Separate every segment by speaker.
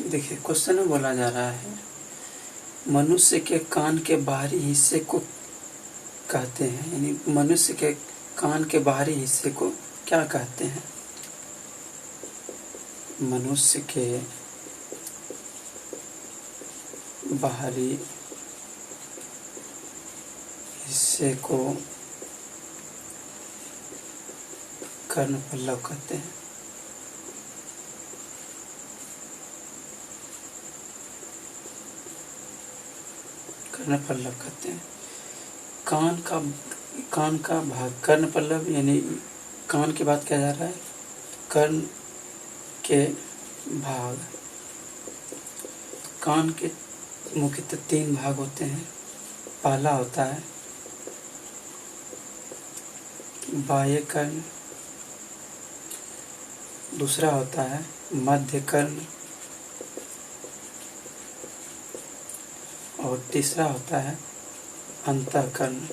Speaker 1: देखिए क्वेश्चन में बोला जा रहा है मनुष्य के कान के बाहरी हिस्से को कहते हैं, यानी मनुष्य के कान के बाहरी हिस्से को क्या कहते हैं? मनुष्य के बाहरी हिस्से को कर्णपल्लव कहते हैं। कर्णपल्लव कहते हैं। कान का भाग कर्णपल्लव, यानी कान की बात किया जा रहा है। कर्ण के भाग, कान के मुख्यतः 3 भाग होते हैं। पहला होता है बाह्य कर्ण, दूसरा होता है मध्य कर्ण और तीसरा होता है अंतःकर्ण।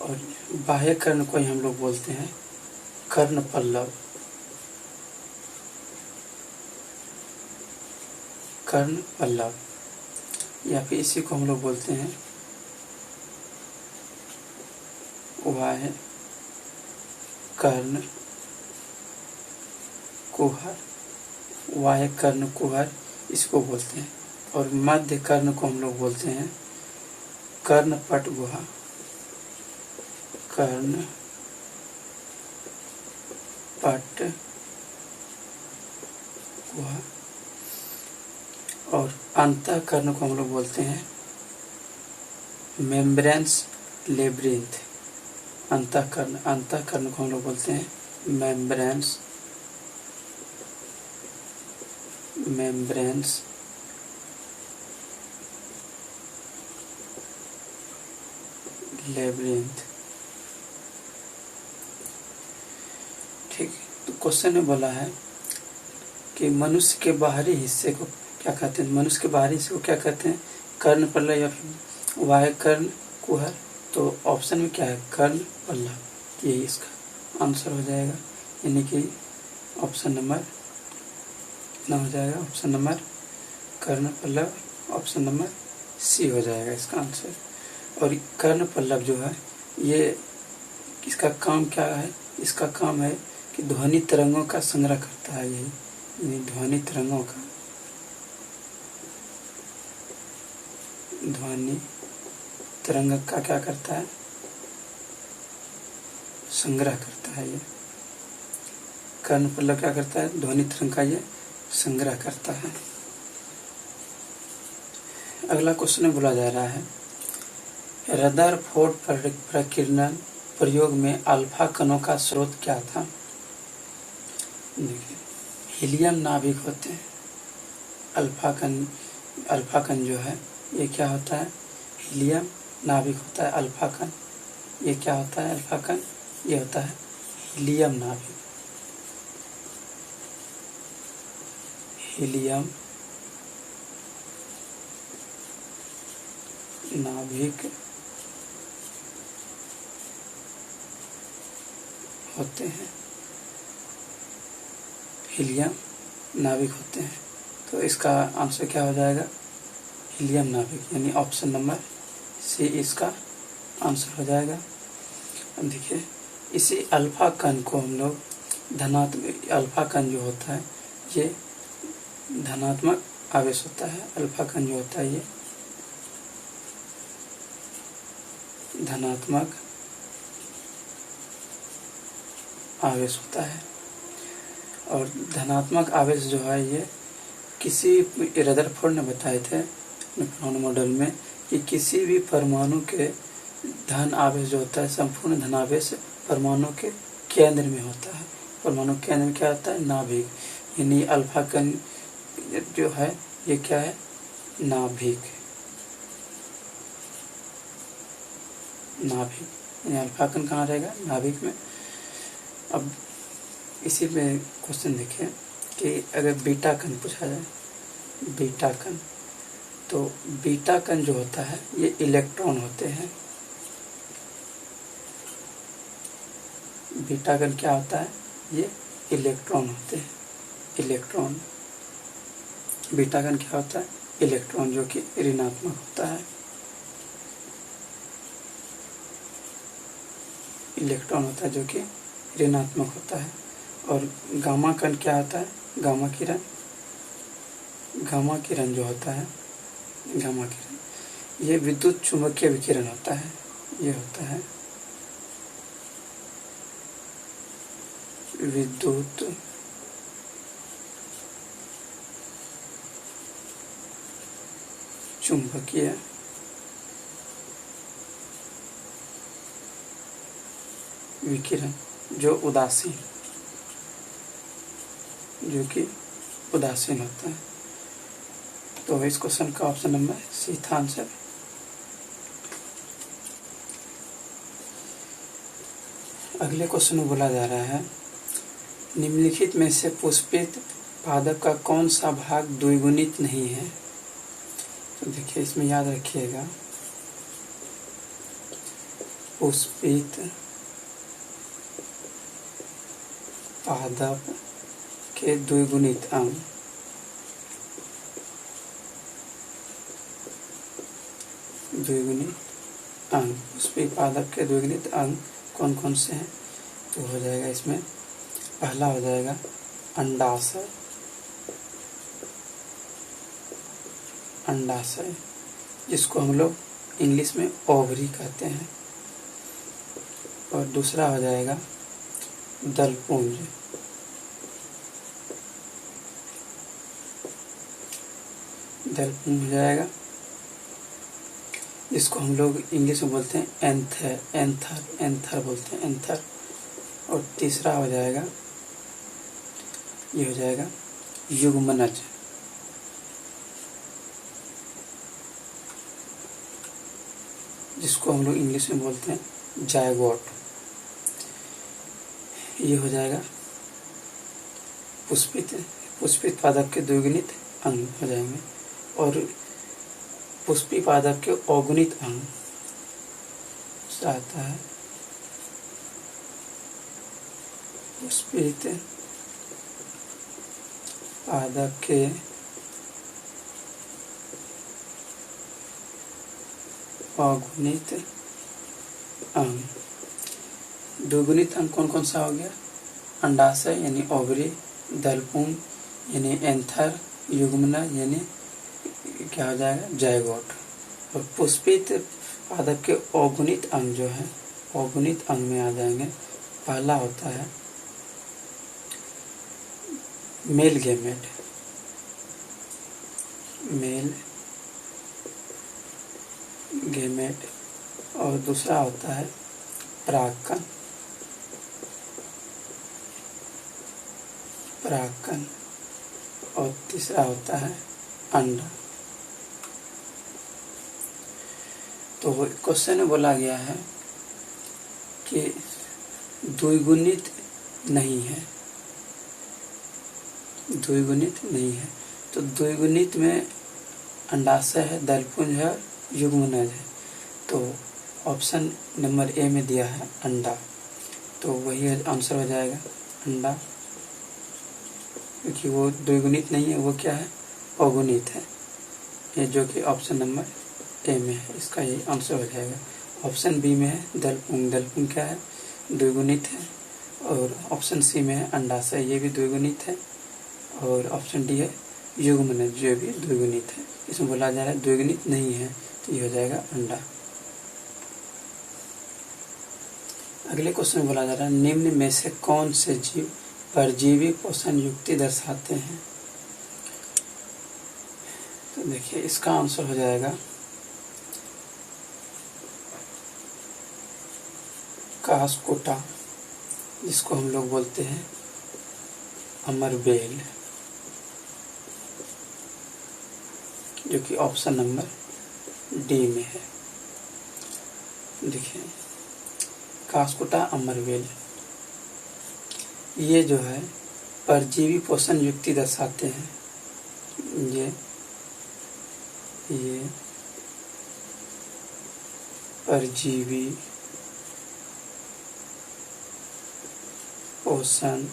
Speaker 1: और बाह्य कर्ण को ही हम लोग बोलते हैं कर्णपल्लव। कर्णपल्लव या फिर इसी को हम लोग बोलते हैं बाह्य कर्ण कुहर। बाह्य कर्ण कुहर इसको बोलते हैं। और मध्य कर्ण को हम लोग बोलते हैं कर्णपट गुहा। कर्णपट गुहा। और अंतःकर्ण को हम लोग बोलते हैं मेम्ब्रेन्स लेब्रिंथ। अंतःकर्ण को हम लोग बोलते हैं मेम्ब्रेन्स लेब्रिंथ। ठीक, तो क्वेश्चन में बोला है कि मनुष्य के बाहरी हिस्से को क्या कहते हैं? मनुष्य के बाहरी हिस्से को क्या कहते हैं? कर्णपल्लव या फिर बाह्य कर्ण कुहर। तो ऑप्शन में क्या है? कर्णपल्लव। यही इसका आंसर हो जाएगा, यानी कि ऑप्शन नंबर कितना हो जाएगा? ऑप्शन नंबर कर्णपल्लव, ऑप्शन नंबर सी हो जाएगा इसका आंसर। और कर्णपल्लव जो है ये इसका काम क्या है? इसका काम है कि ध्वनि तरंगों का संग्रह करता है। यही ध्वनि तरंगों का क्या करता है? संग्रह करता है। ये कर्णपल्लव क्या करता है? ध्वनि तरंग का ये संग्रह करता है। अगला क्वेश्चन में बोला जा रहा है रदरफोर्ड प्रकीर्णन प्रयोग में अल्फा कणों का स्रोत क्या था? देखिए हीलियम नाभिक होते हैं। अल्फा कण जो है ये क्या होता है? हीलियम नाभिक होता है अल्फा कण। ये क्या होता है? अल्फा कण ये होता है हीलियम नाभिक। हीलियम नाभिक होते हैं। हीलियम नाभिक होते हैं। तो इसका आंसर क्या हो जाएगा? हीलियम नाभिक, यानी ऑप्शन नंबर सी इसका आंसर हो जाएगा। अब देखिए इसी अल्फा कण को हम लोग धनात्मक, अल्फा कण जो होता है ये धनात्मक आवेश होता है। अल्फा कण जो होता है ये धनात्मक आवेश होता है। और धनात्मक आवेश जो है ये किसी रदरफोर्ड ने बताए थे अपने परमाणु मॉडल में कि किसी भी परमाणु के धन आवेश जो होता है, संपूर्ण धनावेश परमाणु के केंद्र में होता है। परमाणु केंद्र में क्या होता है? नाभिक। यानी अल्फा कण जो है ये क्या है? नाभिक। यानी अल्फा कण कहाँ रहेगा? नाभिक में। अब इसी में क्वेश्चन देखिए कि अगर बीटा कण पूछा जाए, बीटा कण, तो बीटा कण जो होता है ये इलेक्ट्रॉन होते हैं। बीटा कण क्या होता है? ये इलेक्ट्रॉन होते हैं, इलेक्ट्रॉन। बीटा कण क्या होता है? इलेक्ट्रॉन, जो कि ऋणात्मक होता है। इलेक्ट्रॉन होता है जो कि ऋणात्मक होता है। और गामा कण क्या होता है? गामा किरण, गामा किरण जो होता है, गामा किरण ये विद्युत चुंबकीय विकिरण होता है। ये होता है विद्युत चुंबकीय विकिरण जो उदासीन, जो कि उदासीन होता है। तो इस क्वेश्चन का ऑप्शन नंबर सी था आंसर। अगले क्वेश्चन में बोला जा रहा है निम्नलिखित में से पुष्पित पादप का कौन सा भाग द्विगुणित नहीं है? तो देखिए इसमें याद रखिएगा, पुष्पित पादप के द्विगुणित अंग, द्विगुणित अंग, पुष्पित पादप के द्विगुणित अंग कौन कौन से हैं? तो हो जाएगा इसमें पहला हो जाएगा अंडाशय, अंडाशय जिसको हम लोग इंग्लिश में ओवरी कहते हैं। और दूसरा हो जाएगा दलपुंज, दलपुंज हो जाएगा जिसको हम लोग इंग्लिश में बोलते हैं एंथर, एंथर, एंथर बोलते हैं, एंथर। और तीसरा हो जाएगा, ये हो जाएगा युग्मनज, जिसको हम लोग इंग्लिश में बोलते हैं जायगोट। ये हो जाएगा पुष्पित, पुष्पित पादप के द्विगुणित अंग हो जाएंगे। और पुष्पी पादप के अगुणित अंग आता है पुष्पित पादप के अगुणित अंग। द्विगुणित अंग कौन कौन सा हो गया? अंडाशय यानी ओवरी, दलपुंज यानी एंथर, युग्मनज यानी क्या हो जाएगा? जायगोट। और पुष्पित पादप के अगुणित अंग जो है, अगुणित अंग में आ जाएंगे। पहला होता है मेल गैमेट, मेल गैमेट। और दूसरा होता है परागकण, परागकण। और तीसरा होता है अंडा। तो क्वेश्चन में बोला गया है कि द्विगुणित नहीं है, द्विगुणित नहीं है। तो द्विगुणित में अंडाशय है, दलपुंज है, युग्मनज है। तो ऑप्शन नंबर ए में दिया है अंडा, तो वही आंसर हो जाएगा अंडा, क्योंकि वो द्विगुणित नहीं है, वो क्या है? अगुणित है। ये जो कि ऑप्शन नंबर ए में है, इसका ये आंसर हो जाएगा। ऑप्शन बी में है दलपुंज, दलपुंज क्या है? द्विगुणित है। और ऑप्शन सी में है अंडाशय, ये भी द्विगुणित है। और ऑप्शन डी है युग्मनज, जो भी द्विगुणित है। इसमें बोला जा रहा है द्विगुणित नहीं है, तो ये हो जाएगा अंडा। अगले क्वेश्चन में बोला जा रहा है निम्न में से कौन से जीव परजीवी पोषण युक्ति दर्शाते हैं? तो देखिए इसका आंसर हो जाएगा कास्कोटा, जिसको हम लोग बोलते हैं अमरबेल, जो कि ऑप्शन नंबर डी में है। देखिए कास्कोटा, अमरबेल, ये जो है परजीवी पोषण युक्ति दर्शाते हैं। ये परजीवी पोषण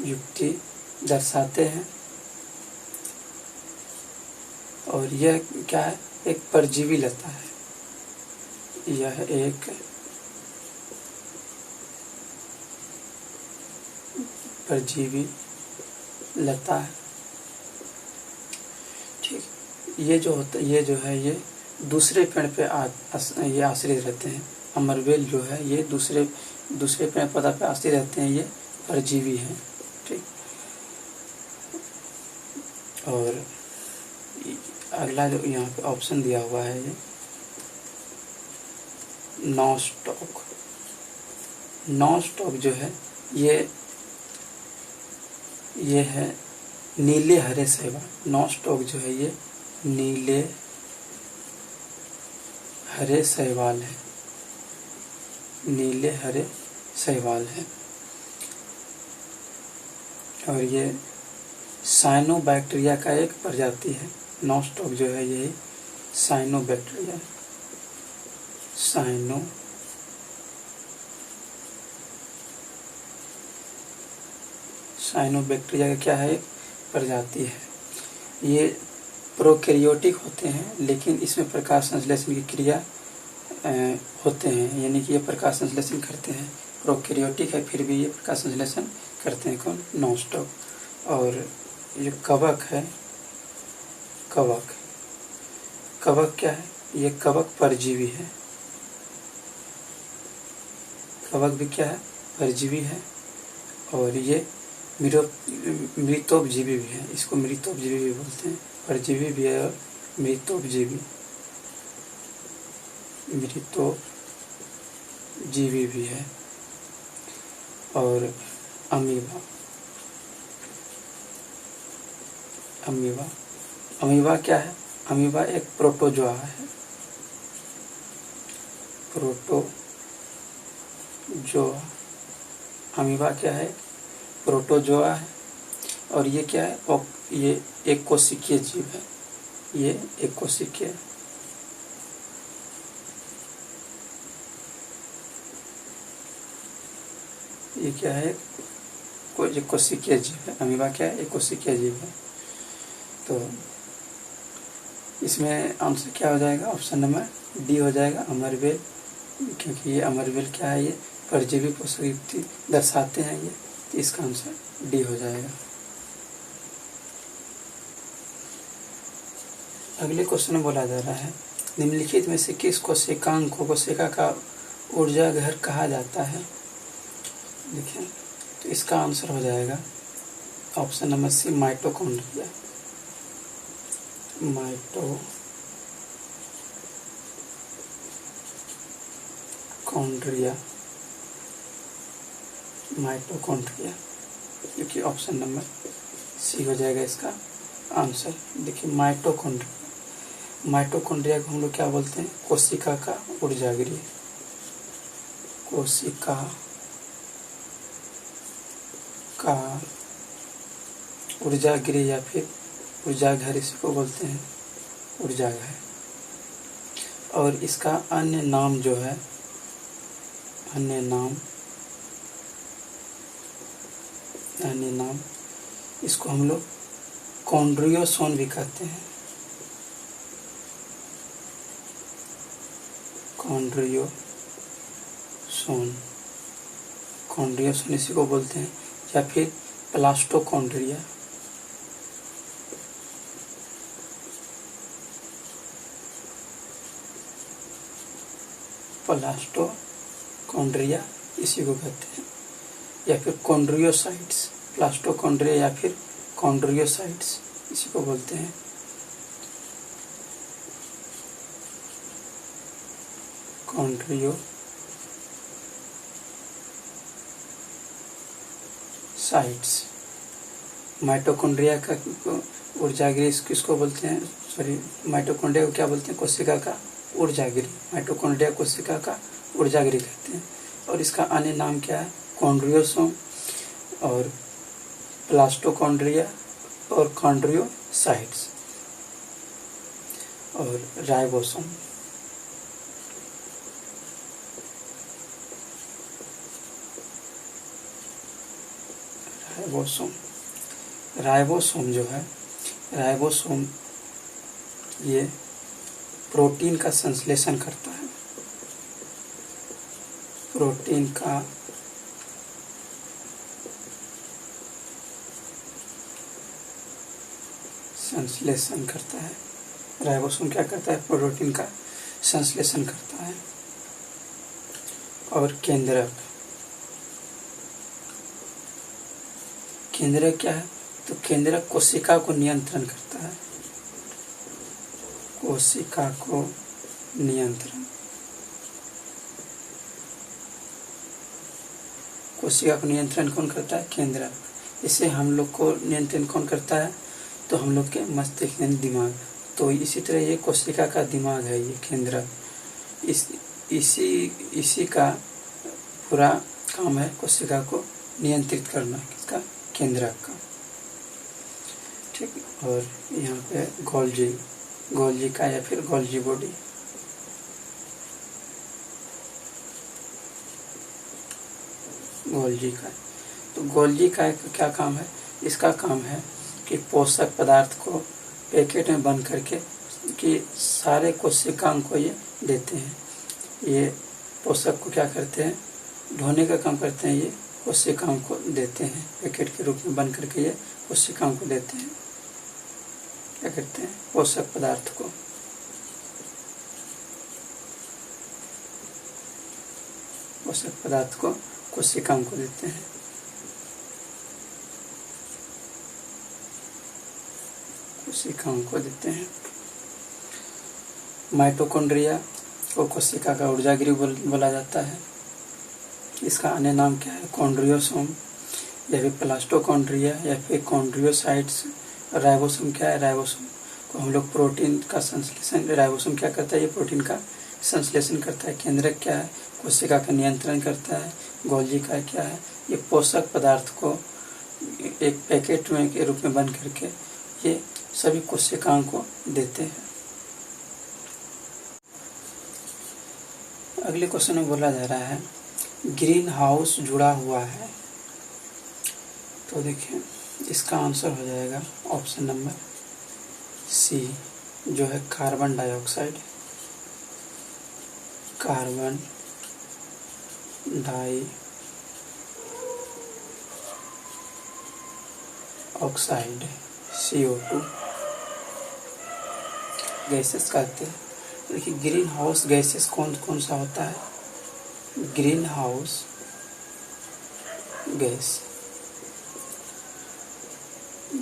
Speaker 1: युक्ति दर्शाते हैं। और यह क्या है, एक परजीवी लता है। यह एक परजीवी लता है। ठीक, ये जो होता है, ये दूसरे पेड़ पे ये आश्रित रहते हैं। अमरबेल जो है ये दूसरे पेड़ पौधा पे आश्रित रहते हैं, ये परजीवी है। ठीक, और अगला जो यहाँ पे ऑप्शन दिया हुआ है, ये नॉस्टॉक जो है ये है नीले हरे शैवाल। नॉस्टॉक जो है ये नीले हरे शैवाल है, नीले हरे शैवाल है। और ये साइनोबैक्टीरिया का एक प्रजाति है। नॉस्टॉक जो है ये साइनोबैक्टीरिया, साइनोबैक्टीरिया का क्या है, एक प्रजाति है। ये प्रोकैरियोटिक होते हैं, लेकिन इसमें प्रकाश संश्लेषण की क्रिया होते हैं, यानी कि ये प्रकाश संश्लेषण करते हैं। प्रोकैरियोटिक है फिर भी ये प्रकाश संश्लेषण करते हैं। कौन? नॉस्टॉक। और ये कवक है, कवक क्या है, ये कवक परजीवी है। कवक भी क्या है, परजीवी है। और ये मृतोपजीवी भी है, इसको मृतोपजीवी भी बोलते हैं। परजीवी भी है और मृतोपजीवी भी है। और अमीबा क्या है, अमीबा एक प्रोटोजोआ है। प्रोटोजोआ, अमीबा क्या है, प्रोटोजोआ है। और ये क्या है, ये एक कोशिकीय जीव है। ये एक कोशिकीय, ये क्या है, कोई कोशिकीय जीव है। अमीबा क्या है, एक कोशिकीय जीव है। तो इसमें आंसर क्या हो जाएगा, ऑप्शन नंबर डी हो जाएगा, अमरबेल। क्योंकि ये अमरबेल क्या है, ये परजीवी पोषक युक्ति दर्शाते हैं ये, तो इसका आंसर डी हो जाएगा। अगले क्वेश्चन में बोला जा रहा है, निम्नलिखित में से किस कोशिकांग को कोशिका का ऊर्जा घर कहा जाता है। देखिए, तो इसका आंसर हो जाएगा option number C, mitochondria. Mitochondria, देखिए ऑप्शन नंबर सी हो जाएगा इसका आंसर। देखिए माइटोकॉन्ड्रिया को हम लोग क्या बोलते हैं, कोशिका का ऊर्जागृह। कोशिका का ऊर्जागृह या फिर ऊर्जाघर, इसको बोलते हैं ऊर्जाघर। और इसका अन्य नाम जो है, अन्य नाम इसको हम लोग कॉन्ड्रियोसोम भी कहते हैं। कॉन्ड्रियोसोम इसी को बोलते हैं, या फिर प्लास्टोकॉन्ड्रिया। प्लास्टोकॉन्ड्रिया इसी को कहते हैं, या फिर कॉन्ड्रियोसाइट्स। प्लास्टोकॉन्ड्रिया या फिर कॉन्ड्रियोसाइट्स इसी को बोलते हैं। कॉन्ड्रियोसाइट्स। माइटोकॉन्ड्रिया का ऊर्जागृह किसको बोलते हैं, सॉरी, माइटोकॉन्ड्रिया को क्या बोलते हैं, कोशिका का ऊर्जागृह। माइटोकॉन्ड्रिया कोशिका का ऊर्जागृह कहते हैं। और इसका अन्य नाम क्या है, कॉन्ड्रियोसोम और प्लास्टोकॉन्ड्रिया और कॉन्ड्रियोसाइट्स और राइबोसोम। राइबोसोम। राइबोसोम जो है, राइबोसोम ये प्रोटीन का संश्लेषण करता है। प्रोटीन का संश्लेषण करता है। राइबोसोम क्या करता है? प्रोटीन का संश्लेषण करता है। और केंद्रक, केंद्रक क्या है? तो केंद्रक कोशिका को नियंत्रण करता है। कोशिका को नियंत्रण, कोशिका को नियंत्रण कौन करता है? केंद्रक। इसे हम लोग को नियंत्रण कौन करता है? तो हम लोग के मस्तिष्क यानी दिमाग। तो इसी तरह ये कोशिका का दिमाग है, ये केंद्रक। इसी का पूरा काम है कोशिका को नियंत्रित करना, किसका? केंद्रक का। ठीक। और यहाँ पे गोल्जी का या फिर गोल्जी बॉडी। गोल्जी का, तो गोल्जी का क्या काम है? इसका काम है कि पोषक पदार्थ को पैकेट में बंद करके कि सारे कोशिकाओं को ये देते हैं। ये पोषक को क्या करते हैं? ढोने का काम करते हैं। ये कोशिकाओं को देते हैं, पैकेट के रूप में बंद करके ये कोशिकाओं को देते हैं। क्या करते हैं? पोषक पदार्थ को। पोषक पदार्थ को कोशिकाओं को देते हैं। कोशिकाओं को देते हैं। माइटोकॉन्ड्रिया को कोशिका का ऊर्जागृह बोला जाता है। इसका अन्य नाम क्या है? कॉन्ड्रियोसोम या फिर प्लास्टोकॉन्ड्रिया या फिर कॉन्ड्रियोसाइट्स। राइबोसोम क्या है? राइबोसोम को हम लोग प्रोटीन का संश्लेषण, राइबोसोम क्या करता है? ये प्रोटीन का संश्लेषण करता है। केंद्रक क्या है? कोशिका का नियंत्रण करता है। गोल्जी का क्या है? ये पोषक पदार्थ को एक पैकेट में के रूप में बंद करके ये सभी कोशिकाओं को देते हैं। अगले क्वेश्चन में बोला जा रहा है ग्रीन हाउस जुड़ा हुआ है। तो देखिए इसका आंसर हो जाएगा ऑप्शन नंबर सी, जो है carbon dioxide. Carbon dioxide CO2 gases कहते हैं। देखिए ग्रीन हाउस गैसेस कौन कौन सा होता है? Green house gas,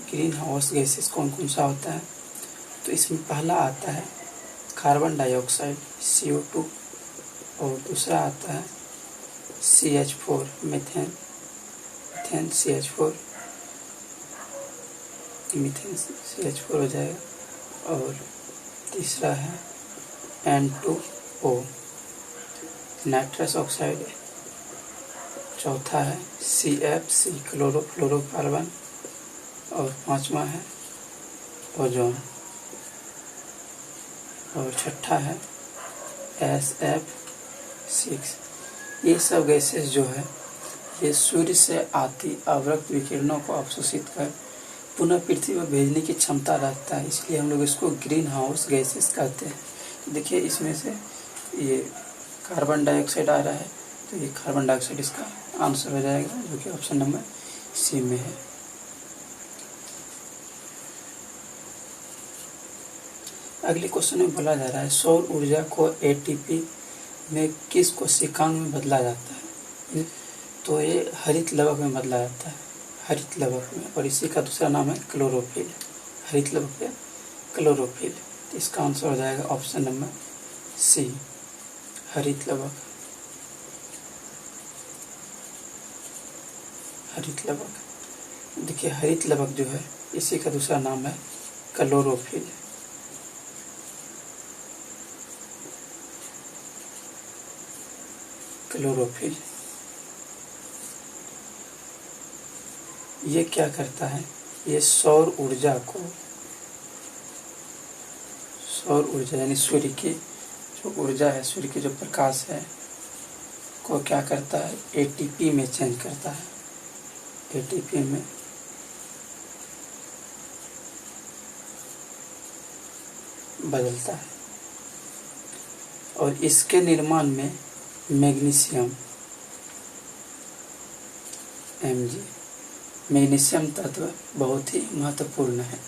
Speaker 1: green house gases कौन कौन सा होता है? तो इसमें पहला आता है कार्बन डाइऑक्साइड CO2 और दूसरा आता है CH4 मीथेन, मीथेन CH4 हो जाएगा। और तीसरा है N2O नाइट्रस ऑक्साइड। चौथा है CFC क्लोरोफ्लोरोकार्बन। और पांचवा है ओजोन। और छठा है SF6। ये सब गैसेस जो है ये सूर्य से आती अवरक्त विकिरणों को अवशोषित कर पुनः पृथ्वी पर भेजने की क्षमता रखता है, इसलिए हम लोग इसको ग्रीन हाउस गैसेस कहते हैं। देखिए इसमें से ये कार्बन डाइऑक्साइड आ रहा है, तो ये कार्बन डाइऑक्साइड इसका आंसर हो जाएगा, जो कि ऑप्शन नंबर सी में है। अगले क्वेश्चन में बोला जा रहा है सौर ऊर्जा को ATP में किस कोशिकांग में बदला जाता है? तो ये हरित लवक में बदला जाता है, हरित लवक में, और इसी का दूसरा नाम है क्लोरोफिल। हरित लवक या क्लोरोफिल, तो इसका आंसर हो जाएगा ऑप्शन नंबर सी, हरित लवक। हरित लवक, देखिए हरित लवक जो है इसी का दूसरा नाम है क्लोरोफिल। क्लोरोफिल ये क्या करता है? ये सौर ऊर्जा को, सौर ऊर्जा यानी सूर्य की जो ऊर्जा है, सूर्य की जो प्रकाश है को क्या करता है? ATP में चेंज करता है। एटीपी में बदलता है। और इसके निर्माण में मैग्नीशियम Mg मैग्नीशियम तत्व बहुत ही महत्वपूर्ण है।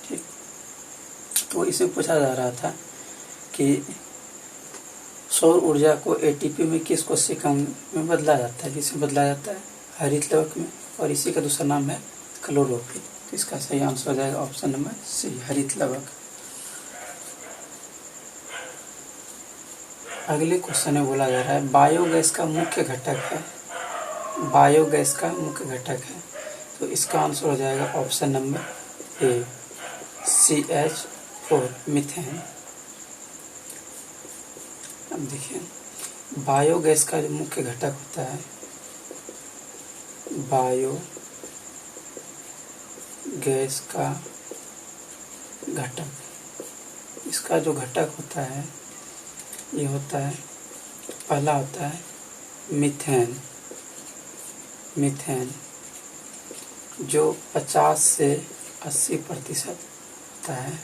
Speaker 1: ठीक, तो इसमें पूछा जा रहा था कि सौर ऊर्जा को एटीपी में किस कोशिका में बदला जाता है, किसमें बदला जाता है, हरित लवक में, और इसी का दूसरा नाम है क्लोरोफिल। तो इसका सही आंसर हो जाएगा ऑप्शन नंबर सी, हरित लवक। अगले क्वेश्चन में बोला जा रहा है बायोगैस का मुख्य घटक है, बायोगैस का मुख्य घटक है। तो इसका आंसर हो जाएगा option number A, CH4 methane. अब देखिए बायोगैस का जो मुख्य घटक होता है, बायोगैस का घटक, इसका जो घटक होता है ये होता है, पहला होता है मीथेन, मीथेन जो 50 से 80% होता है,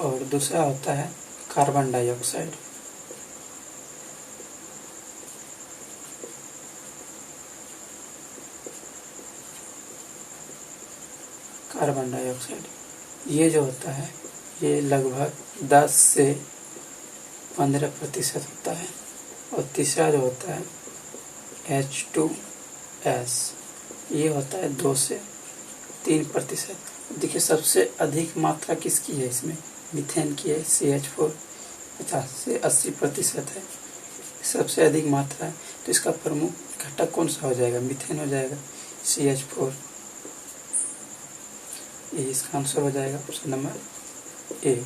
Speaker 1: और दूसरा होता है कार्बन डाइऑक्साइड, कार्बन डाइऑक्साइड ये जो होता है ये लगभग 10 से 15% होता है। और तीसरा जो होता है H2S ये होता है 2 से 3%। देखिए सबसे अधिक मात्रा किसकी है इसमें, मीथेन की है, CH4 50 से 80% है, सबसे अधिक मात्रा है। तो इसका प्रमुख घटक कौन सा हो जाएगा, मीथेन हो जाएगा, CH4, ये इसका आंसर हो जाएगा ऑप्शन नंबर ए।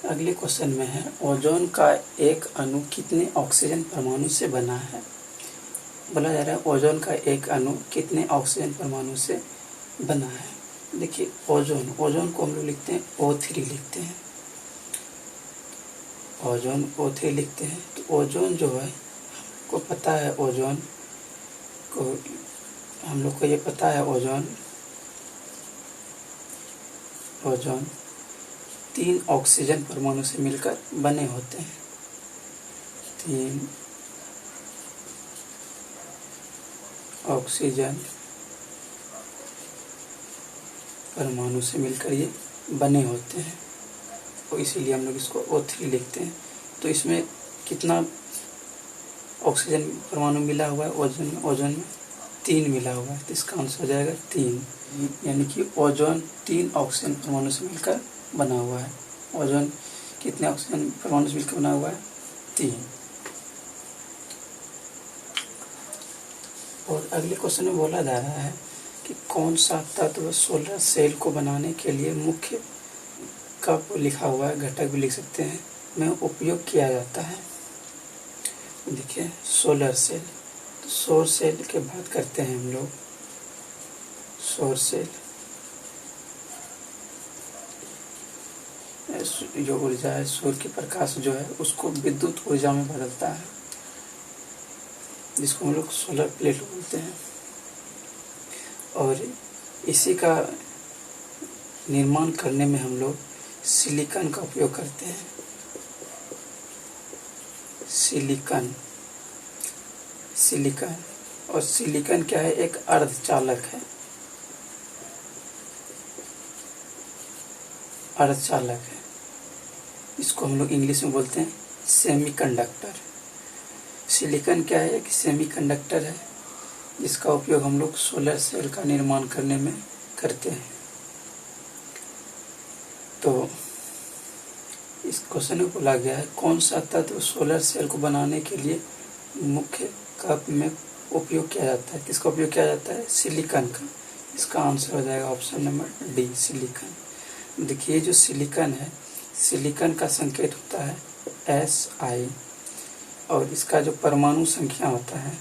Speaker 1: अगले क्वेश्चन में है ओजोन का एक अणु कितने ऑक्सीजन परमाणु से बना है। बोला जा रहा है ओजोन का एक अणु कितने ऑक्सीजन परमाणु से बना है। देखिए ओजोन, ओजोन को हम लोग लिखते हैं O3 लिखते हैं, ओजोन O3 लिखते हैं। तो ओजोन जो है हमको पता है, ओजोन को हम लोग को ये पता है ओजोन 3 ऑक्सीजन परमाणु से मिलकर बने होते हैं, 3 ऑक्सीजन परमाणु से मिलकर ये बने होते हैं, और इसीलिए हम लोग इसको O3 लिखते हैं। तो इसमें कितना ऑक्सीजन परमाणु मिला हुआ है ओजोन में 3 मिला हुआ है। तो इसका आंसर हो जाएगा 3, यानी कि ओजोन 3 ऑक्सीजन परमाणु से मिलकर बना हुआ है। ओजोन कितने ऑक्सीजन परमाणु से मिलकर बना हुआ है, 3। और अगले क्वेश्चन में बोला जा रहा है कि कौन सा तत्व सोलर सेल को बनाने के लिए मुख्य कप लिखा हुआ है, घटक भी लिख सकते हैं, में उपयोग किया जाता है। देखिए सोलर सेल, तो सौर सेल की बात करते हैं हम लोग, सौर सेल जो ऊर्जा है, सूर्य के प्रकाश जो है उसको विद्युत ऊर्जा में बदलता है, जिसको हम लोग सोलर प्लेट बोलते हैं। और इसी का निर्माण करने में हम लोग सिलिकॉन का उपयोग करते हैं, सिलिकॉन, सिलिकॉन। और सिलिकॉन क्या है, एक अर्धचालक है, अर्धचालक है, इसको हम लोग इंग्लिश में बोलते हैं सेमीकंडक्टर। सिलिकॉन क्या है, एक सेमीकंडक्टर है, जिसका उपयोग हम लोग सोलर सेल का निर्माण करने में करते हैं। तो इस क्वेश्चन में बोला गया है कौन सा तत्व सोलर सेल को बनाने के लिए मुख्य कप में उपयोग किया जाता है, किसका उपयोग किया जाता है, सिलिकॉन का। इसका आंसर हो जाएगा ऑप्शन नंबर डी, सिलिकॉन। देखिए जो सिलिकॉन है, सिलिकॉन का संकेत होता है Si, और इसका जो परमाणु संख्या होता है,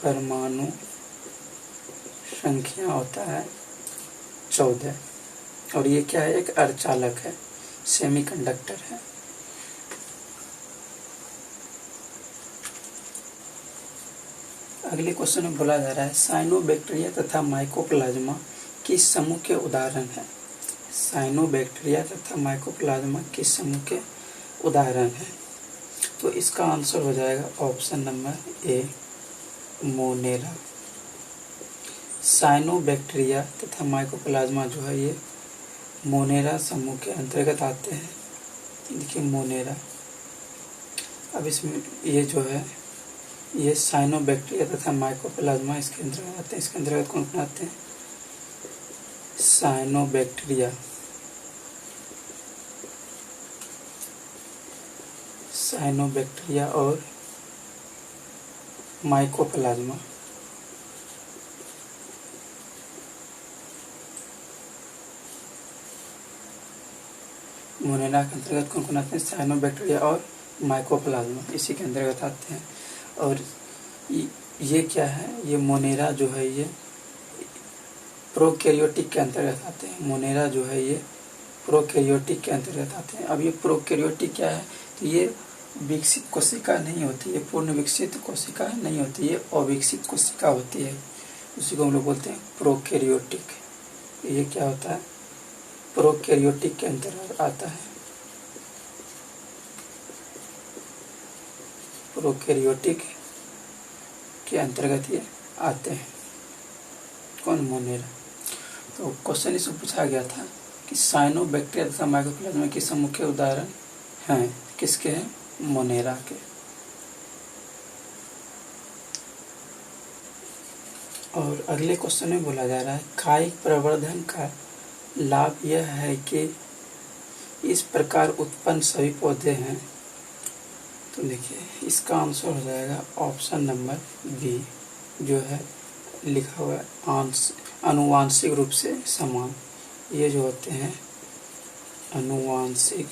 Speaker 1: परमाणु संख्या होता है 14। और ये क्या है, एक अर्धचालक है, सेमीकंडक्टर है। अगले क्वेश्चन में बोला जा रहा है साइनोबैक्टीरिया तथा माइकोप्लाज्मा किस समूह के उदाहरण है। साइनोबैक्टीरिया तथा माइकोप्लाज्मा किस समूह के उदाहरण है। तो इसका आंसर हो जाएगा option number A, Monera. Cyanobacteria तथा माइकोप्लाज्मा जो है ये मोनेरा समूह के अंतर्गत आते हैं। देखिए मोनेरा। अब इसमें ये जो है ये साइनोबैक्टीरिया तथा माइकोप्लाज्मा इसके अंतर्गत आते हैं। इसके अंतर्गत कौन कौन आते हैं। साइनोबैक्टीरिया, साइनोबैक्टीरिया और माइकोप्लाज्मा। मोनेरा के अंतर्गत कौन कौन आते हैं। साइनोबैक्टीरिया और माइकोप्लाज्मा इसी के अंतर्गत आते हैं। और ये क्या है, ये मोनेरा जो है ये प्रोकैरियोटिक के अंतर्गत आते हैं। मोनेरा जो है ये प्रोकैरियोटिक के अंतर्गत आते हैं। अब ये प्रोकैरियोटिक क्या है, तो ये विकसित कोशिका नहीं होती, ये पूर्ण विकसित कोशिका नहीं होती, ये अविकसित कोशिका होती है। उसी को हम लोग बोलते हैं प्रोकैरियोटिक। ये क्या होता है, प्रोकैरियोटिक के अंतर्गत आता है। प्रोकैरियोटिक के अंतर्गत ये आते हैं। कौन, मोनेरा। तो क्वेश्चन इसमें पूछा गया था कि साइनोबैक्टीरिया तथा माइकोप्लाज्मा के समूह के उदाहरण हैं, किसके हैं, मोनेरा के। और अगले क्वेश्चन में बोला जा रहा है कायिक प्रवर्धन का लाभ यह है कि इस प्रकार उत्पन्न सभी पौधे हैं। तो देखिए इसका आंसर हो जाएगा ऑप्शन नंबर बी, जो है लिखा हुआ है अनुवांशिक रूप से समान। ये जो होते हैं अनुवांशिक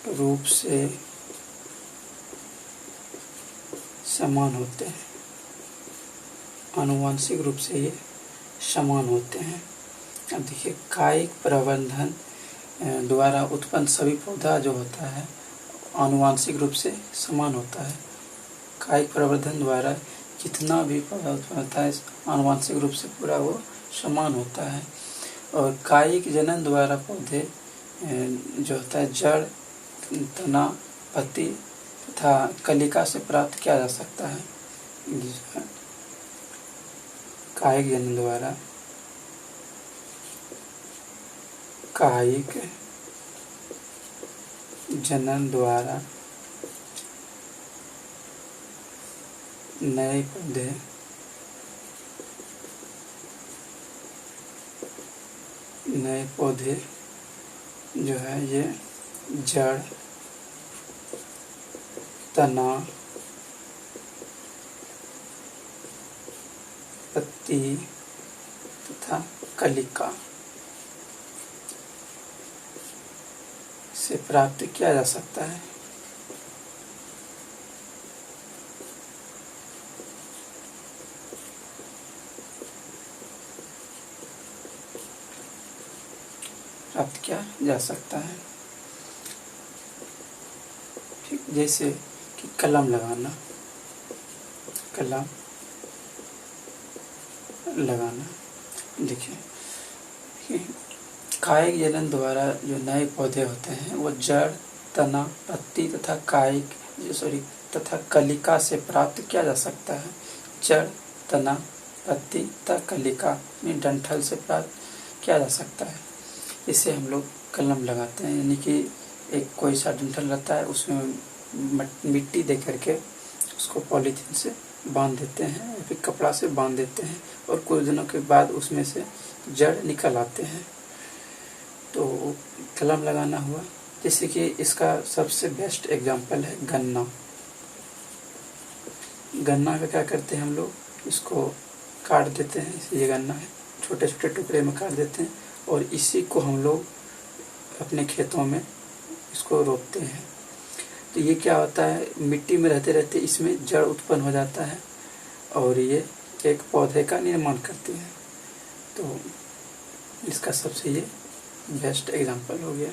Speaker 1: रूप से समान होते हैं। आनुवांशिक रूप से ये समान होते हैं। अब देखिए कायिक प्रवर्धन द्वारा उत्पन्न सभी पौधा जो होता है आनुवांशिक रूप से समान होता है। कायिक प्रवर्धन द्वारा जितना भी पौधा उत्पन्न होता है आनुवांशिक रूप से पूरा वो समान होता है। और कायिक जनन द्वारा पौधे जो होता है जड़, तना, पत्ती तथा कलिका से प्राप्त किया जा सकता है। कायिक जनन द्वारा नए पौधे जो है ये जड़, तना, पत्ती तथा कलिका से प्राप्त किया जा सकता है। प्राप्त किया जा सकता है। ठीक, जैसे कि कलम लगाना, देखिए कायिक जनन द्वारा जो नए पौधे होते हैं वो जड़, तना, पत्ती तथा कलिका से प्राप्त किया जा सकता है। जड़, तना, पत्ती तथा कलिका में डंठल से प्राप्त किया जा सकता है। इसे हम लोग कलम लगाते हैं, यानी कि एक कोई सा डंठल रहता है उसमें मिट्टी दे करके उसको पॉलीथीन से बांध देते हैं या फिर कपड़ा से बांध देते हैं और कुछ दिनों के बाद उसमें से जड़ निकल आते हैं। तो कलम लगाना हुआ। जैसे कि इसका सबसे बेस्ट एग्जांपल है गन्ना। गन्ना का क्या करते हैं हम लोग, इसको काट देते हैं। ये गन्ना है, छोटे छोटे टुकड़े में काट देते हैं और इसी को हम लोग अपने खेतों में इसको रोपते हैं। तो ये क्या होता है, मिट्टी में रहते रहते इसमें जड़ उत्पन्न हो जाता है और ये एक पौधे का निर्माण करती है। तो इसका सबसे ये बेस्ट एग्जाम्पल हो गया।